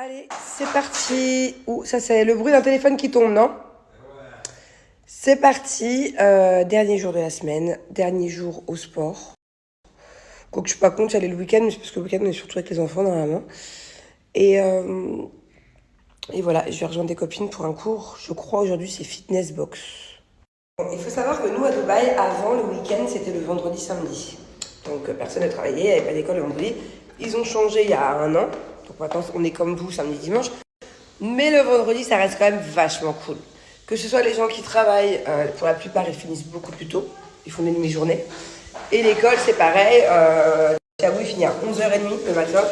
Allez, c'est parti. Ouh, ça c'est le bruit d'un téléphone qui tombe, non? C'est parti. Dernier jour de la semaine, dernier jour au sport. Quoique je suis pas contre, j'allais le week-end, mais c'est parce que le week-end on est surtout avec les enfants normalement. Et, euh, et voilà, je vais rejoindre des copines pour un cours. Je crois aujourd'hui c'est fitness box. Bon, il faut savoir que nous à Dubaï, avant le week-end, c'était le vendredi samedi. Donc personne ne travaillait, il n'y avait pas d'école le vendredi. Ils ont changé il y a un an. Donc maintenant on est comme vous samedi dimanche. Mais le vendredi, ça reste quand même vachement cool. Que ce soit les gens qui travaillent, pour la plupart, ils finissent beaucoup plus tôt. Ils font des demi-journées. Et l'école, c'est pareil. J'avoue, il finit à 11h30 le matin,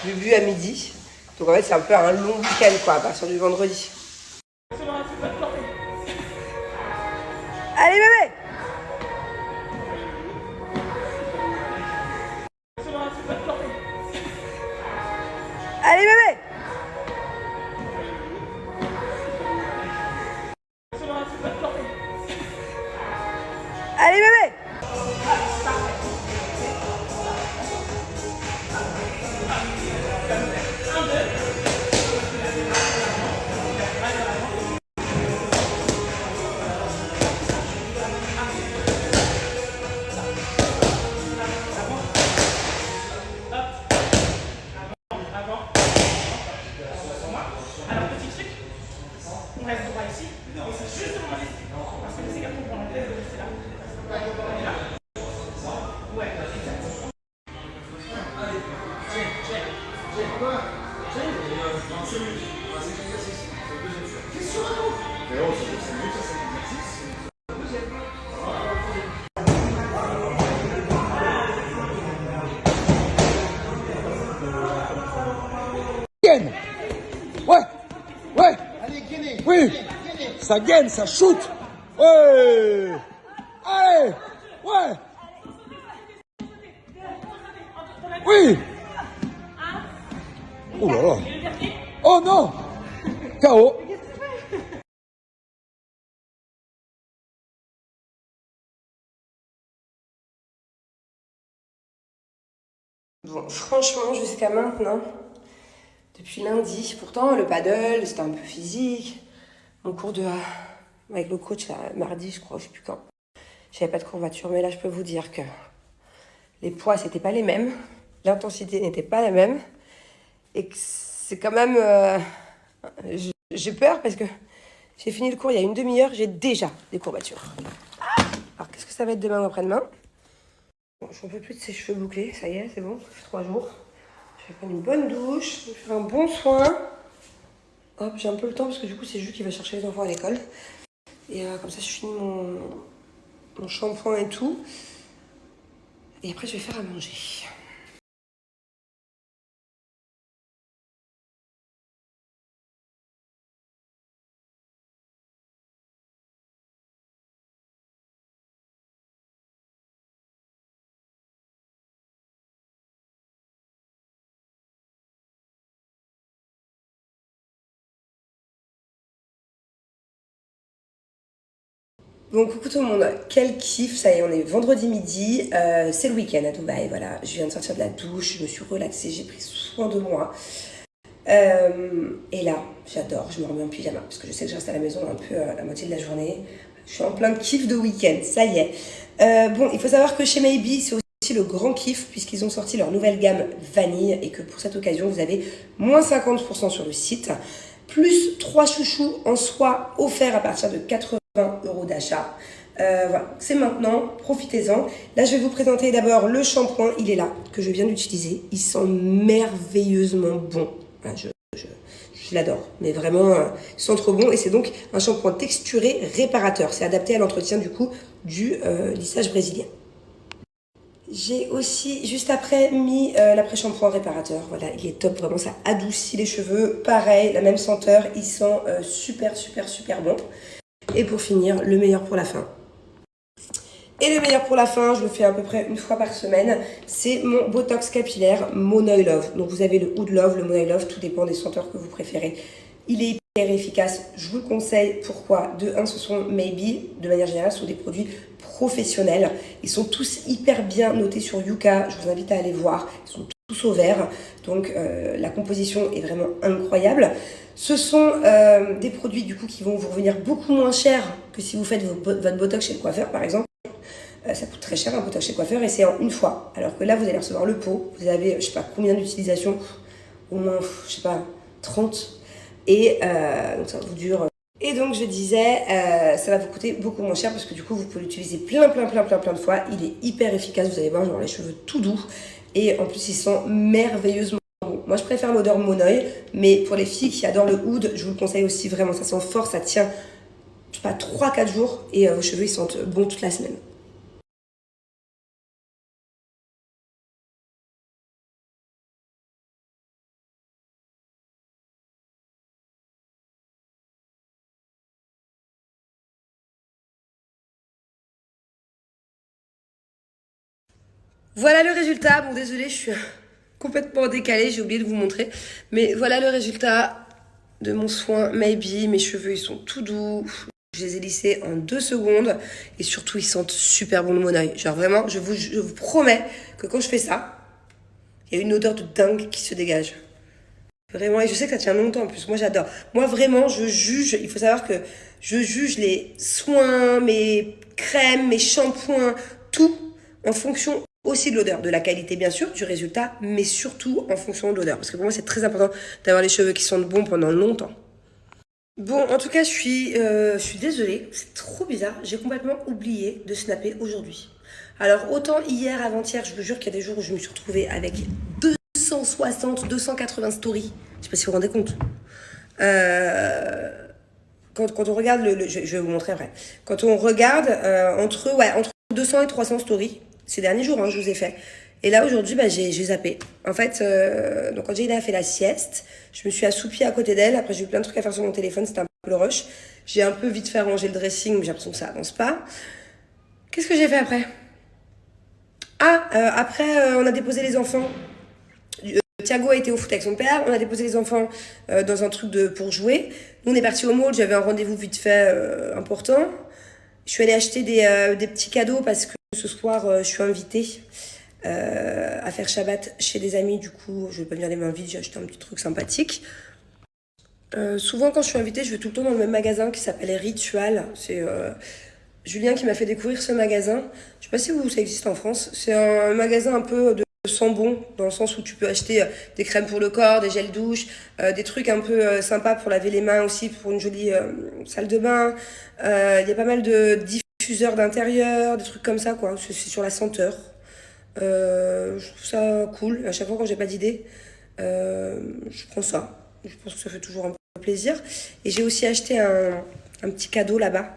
du début à midi. Donc en fait, c'est un peu un long week-end, quoi, à partir du vendredi. Allez, bébé! Allez, bébé! Allez, bébé! On reste droit ici, et c'est justement ici. Parce que c'est qu'on prend la tête de rester là. Et là. Ouais, exactement. Allez, check. Qu'est-ce que tu racontes? Mais oh, c'est mieux que ça, c'est l'exercice. Ouais. Allez, gainez. Oui. Ça gaine, ça shoot. Ouais. Allez. Ouais. Oui. Oh là là. Oh non. KO. Bon, franchement, jusqu'à maintenant, depuis lundi, pourtant le paddle, c'était un peu physique. Mon cours avec le coach, là, mardi, je crois, je sais plus quand. J'avais pas de courbature, mais là, je peux vous dire que les poids, c'était pas les mêmes. L'intensité n'était pas la même. Et que c'est quand même... j'ai peur parce que j'ai fini le cours il y a une demi-heure, j'ai déjà des courbatures. Alors, qu'est-ce que ça va être demain ou après-demain? Bon, je n'en peux plus de ces cheveux bouclés, ça y est, c'est bon, ça fait 3 jours. Je vais prendre une bonne douche, je vais faire un bon soin. Hop, j'ai un peu le temps parce que du coup, c'est Jules qui va chercher les enfants à l'école. Et comme ça, je finis mon shampoing et tout. Et après, je vais faire à manger. Bon, coucou tout le monde, quel kiff, ça y est, on est vendredi midi, c'est le week-end à Dubaï, voilà, je viens de sortir de la douche, je me suis relaxée, j'ai pris soin de moi. Et là, j'adore, je me remets en pyjama, parce que je sais que je reste à la maison un peu la moitié de la journée. Je suis en plein kiff de week-end, ça y est. Bon, il faut savoir que chez Maybe, c'est aussi le grand kiff, puisqu'ils ont sorti leur nouvelle gamme vanille, et que pour cette occasion, vous avez moins 50% sur le site, plus 3 chouchous en soie offerts à partir de 80 € d'achat. Voilà, c'est maintenant, profitez-en. Là, je vais vous présenter d'abord le shampoing, il est là, que je viens d'utiliser. Il sent merveilleusement bon. Enfin, je l'adore, mais vraiment, ils sont trop bons. Et c'est donc un shampoing texturé réparateur. C'est adapté à l'entretien du coup du lissage brésilien. J'ai aussi, juste après, mis l'après-shampoing réparateur. Voilà, il est top, vraiment, ça adoucit les cheveux. Pareil, la même senteur, il sent super bon. Et pour finir, le meilleur pour la fin. Et le meilleur pour la fin, je le fais à peu près une fois par semaine, c'est mon Botox capillaire Monoï Love. Donc vous avez le Oud Love, le Monoï Love, tout dépend des senteurs que vous préférez. Il est hyper efficace, je vous le conseille. Pourquoi? De 1, ce sont Maybe, de manière générale, ce sont des produits professionnels. Ils sont tous hyper bien notés sur Yuka, je vous invite à aller voir. Ils sont tous au vert. Donc la composition est vraiment incroyable. Ce sont des produits du coup qui vont vous revenir beaucoup moins cher que si vous faites votre botox chez le coiffeur par exemple. Ça coûte très cher un botox chez le coiffeur et c'est en une fois. Alors que là vous allez recevoir le pot, vous avez je sais pas combien d'utilisations, au moins je sais pas 30 et donc ça vous dure. Et donc je disais, ça va vous coûter beaucoup moins cher parce que du coup vous pouvez l'utiliser plein de fois. Il est hyper efficace, vous allez voir, genre les cheveux tout doux et en plus ils sont merveilleusement bons. Moi je préfère l'odeur Monoï, mais pour les filles qui adorent le oud, je vous le conseille aussi vraiment. Ça sent fort, ça tient je sais pas 3-4 jours et vos cheveux ils sentent bon toute la semaine. Voilà le résultat. Bon, désolé, je suis complètement décalée, j'ai oublié de vous montrer. Mais voilà le résultat de mon soin Maybe. Mes cheveux, ils sont tout doux. Je les ai lissés en 2 secondes. Et surtout, ils sentent super bon le Monoï. Genre vraiment, je vous promets que quand je fais ça, il y a une odeur de dingue qui se dégage. Vraiment, et je sais que ça tient longtemps en plus. Moi, j'adore. Moi, vraiment, je juge. Il faut savoir que je juge les soins, mes crèmes, mes shampoings, tout en fonction aussi de l'odeur, de la qualité bien sûr, du résultat, mais surtout en fonction de l'odeur. Parce que pour moi, c'est très important d'avoir les cheveux qui sentent bon pendant longtemps. Bon, en tout cas, je suis désolée, c'est trop bizarre. J'ai complètement oublié de snapper aujourd'hui. Alors, autant hier, avant-hier, je vous jure qu'il y a des jours où je me suis retrouvée avec 260, 280 stories. Je sais pas si vous vous rendez compte. Quand on regarde, je vais vous montrer après. Quand on regarde entre 200 et 300 stories, ces derniers jours, hein, je vous ai fait. Et là, aujourd'hui, bah, j'ai zappé. En fait, donc quand Jayda a fait la sieste, je me suis assoupie à côté d'elle. Après, j'ai eu plein de trucs à faire sur mon téléphone, c'était un peu le rush. J'ai un peu vite fait ranger le dressing, mais j'ai l'impression que ça avance pas. Qu'est-ce que j'ai fait après? Après, on a déposé les enfants. Thiago a été au foot avec son père, on a déposé les enfants dans un truc pour jouer. Nous, on est parti au mall, j'avais un rendez-vous vite fait important. Je suis allée acheter des petits cadeaux parce que ce soir, je suis invitée à faire Shabbat chez des amis. Du coup, je vais pas venir les mains vides, j'ai acheté un petit truc sympathique. Souvent, quand je suis invitée, je vais tout le temps dans le même magasin qui s'appelle Ritual. C'est Julien qui m'a fait découvrir ce magasin. Je sais pas si ça existe en France. C'est un magasin un peu de sent bon, dans le sens où tu peux acheter des crèmes pour le corps, des gels douche, des trucs un peu sympas pour laver les mains aussi, pour une jolie salle de bain. Il y a pas mal de diffuseurs d'intérieur, des trucs comme ça, quoi. C'est sur la senteur. Je trouve ça cool. À chaque fois quand j'ai pas d'idée, je prends ça. Je pense que ça fait toujours un peu plaisir. Et j'ai aussi acheté un petit cadeau là-bas